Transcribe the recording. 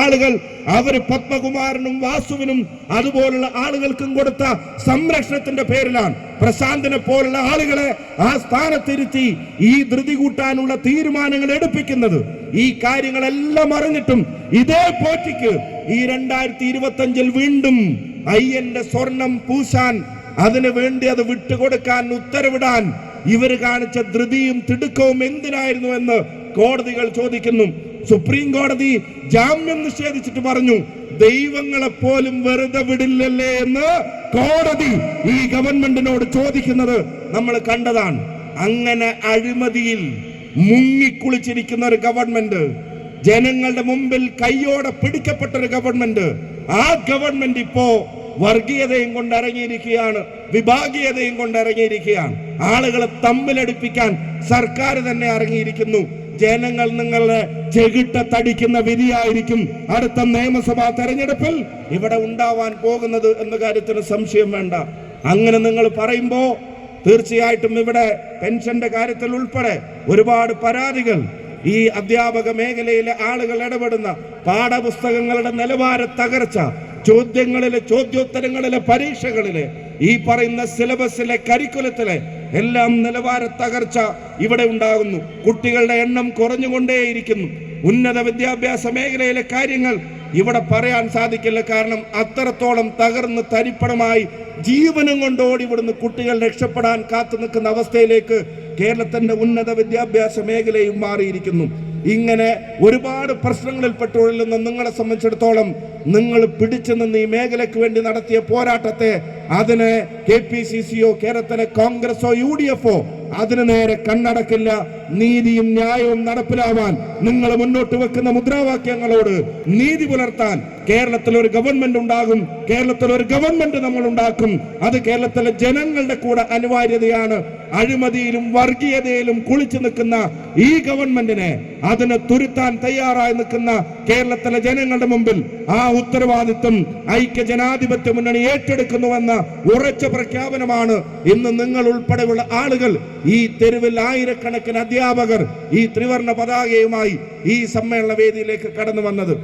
ആളുകൾ അവര് പത്മകുമാരനും വാസുവിനും അതുപോലുള്ള ആളുകൾക്കും കൊടുത്ത സംരക്ഷണത്തിന്റെ പേരിലാണ് പ്രശാന്തിനെ പോലുള്ള ആളുകളെ ആ സ്ഥാനത്തിരുത്തി ഈ ധൃതി കൂട്ടാനുള്ള തീരുമാനങ്ങൾ എടുപ്പിക്കുന്നത്. ഈ കാര്യങ്ങളെല്ലാം അറിഞ്ഞിട്ടും ഇതേ പോറ്റിക്ക് ഈ 2025 വീണ്ടും അയ്യന്റെ സ്വർണം പൂശാൻ, അതിനു വേണ്ടി അത് വിട്ടുകൊടുക്കാൻ ഉത്തരവിടാൻ ഇവര് കാണിച്ച ധൃതിയും തിടുക്കവും എന്തിനായിരുന്നു എന്ന് കോടതികൾ ചോദിക്കുന്നു. സുപ്രീം കോടതി ജാമ്യം നിഷേധിച്ചിട്ട് പറഞ്ഞു, ദൈവങ്ങളെ പോലും വെറുതെ വിടില്ലല്ലേ എന്ന് കോടതി ഈ ഗവൺമെന്റിനോട് ചോദിക്കുന്നത് നമ്മൾ കണ്ടതാണ്. അങ്ങനെ അഴിമതിയിൽ മുങ്ങിക്കുളിച്ചിരിക്കുന്ന ഒരു ഗവൺമെന്റ്, ജനങ്ങളുടെ മുമ്പിൽ കയ്യോടെ പിടിക്കപ്പെട്ട ഒരു ഗവൺമെന്റ്, ആ ഗവൺമെന്റ് ഇപ്പോ വർഗീയതയും കൊണ്ട് ഇറങ്ങിയിരിക്കുകയാണ്, വിഭാഗീയതയും കൊണ്ട് ഇറങ്ങിയിരിക്കുകയാണ്. ആളുകളെ തമ്മിലടിപ്പിക്കാൻ സർക്കാർ തന്നെ ഇറങ്ങിയിരിക്കുന്നു. ജനങ്ങൾ നിങ്ങളെ ചെകിട്ടത്തടിക്കുന്ന വിധിയായിരിക്കും അടുത്ത നിയമസഭാ തെരഞ്ഞെടുപ്പിൽ ഇവിടെ ഉണ്ടാവാൻ പോകുന്നത് എന്ന കാര്യത്തിന് സംശയം വേണ്ട. അങ്ങനെ നിങ്ങൾ പറയുമ്പോ തീർച്ചയായിട്ടും ഇവിടെ പെൻഷന്റെ കാര്യത്തിൽ ഉൾപ്പെടെ ഒരുപാട് പരാതികൾ, ഈ അധ്യാപക മേഖലയിലെ ആളുകൾ ഇടപെടുന്ന പാഠപുസ്തകങ്ങളുടെ നിലവാര തകർച്ച, ചോദ്യങ്ങളിലെ ചോദ്യോത്തരങ്ങളിലെ പരീക്ഷകളിലെ ഈ പറയുന്ന സിലബസിലെ കരിക്കുലത്തിലെ എല്ലാം നിലവാര തകർച്ച ഇവിടെ ഉണ്ടാകുന്നു. കുട്ടികളുടെ എണ്ണം കുറഞ്ഞുകൊണ്ടേയിരിക്കുന്നു. ഉന്നത വിദ്യാഭ്യാസ മേഖലയിലെ കാര്യങ്ങൾ ഇവിടെ പറയാൻ സാധിക്കില്ല. കാരണം അത്രത്തോളം തകർന്ന് തരിപ്പണമായി ജീവനും കൊണ്ടോടി ഇവിടുന്ന് കുട്ടികൾ രക്ഷപ്പെടാൻ കാത്തു നിൽക്കുന്ന അവസ്ഥയിലേക്ക് കേരളത്തിന്റെ ഉന്നത വിദ്യാഭ്യാസ മേഖലയും മാറിയിരിക്കുന്നു. ഇങ്ങനെ ഒരുപാട് പ്രശ്നങ്ങളിൽ പെട്ടുകൊള്ളുന്ന നിങ്ങളെ സംബന്ധിച്ചിടത്തോളം നിങ്ങൾ പിടിച്ചു നിന്ന് ഈ മേഖലയ്ക്ക് വേണ്ടി നടത്തിയ പോരാട്ടത്തെ അതിന് KPCCയോ കേരളത്തിലെ കോൺഗ്രസോ UDFോ അതിന് നേരെ കണ്ണടക്കില്ല. നീതിയും ന്യായവും നടപ്പിലാവാൻ നിങ്ങൾ മുന്നോട്ട് വെക്കുന്ന മുദ്രാവാക്യങ്ങളോട് നീതി പുലർത്താൻ കേരളത്തിൽ ഒരു ഗവൺമെന്റ് ഉണ്ടാകും. കേരളത്തിൽ ഒരു ഗവൺമെന്റ് നമ്മൾ ഉണ്ടാക്കും. അത് കേരളത്തിലെ ജനങ്ങളുടെ കൂടെ അനിവാര്യതയാണ്. അഴിമതിയിലും വർഗീയതയിലും കുളിച്ചു നിൽക്കുന്ന ഈ ഗവൺമെന്റിനെ അതിനെ തുരുത്താൻ തയ്യാറായി നിൽക്കുന്ന കേരളത്തിലെ ജനങ്ങളുടെ മുമ്പിൽ ആ ഉത്തരവാദിത്വം ഐക്യ ജനാധിപത്യ മുന്നണി ഏറ്റെടുക്കുന്നുവെന്ന ഉറച്ച പ്രഖ്യാപനമാണ് ഇന്ന് നിങ്ങൾ ഉൾപ്പെടെയുള്ള ആളുകൾ ഈ തെരുവിൽ ആയിരക്കണക്കിന് അധ്യാപകർ ഈ ത്രിവർണ്ണ പതാകയുമായി ഈ സമ്മേളന വേദിയിലേക്ക് കടന്നു വന്നത്.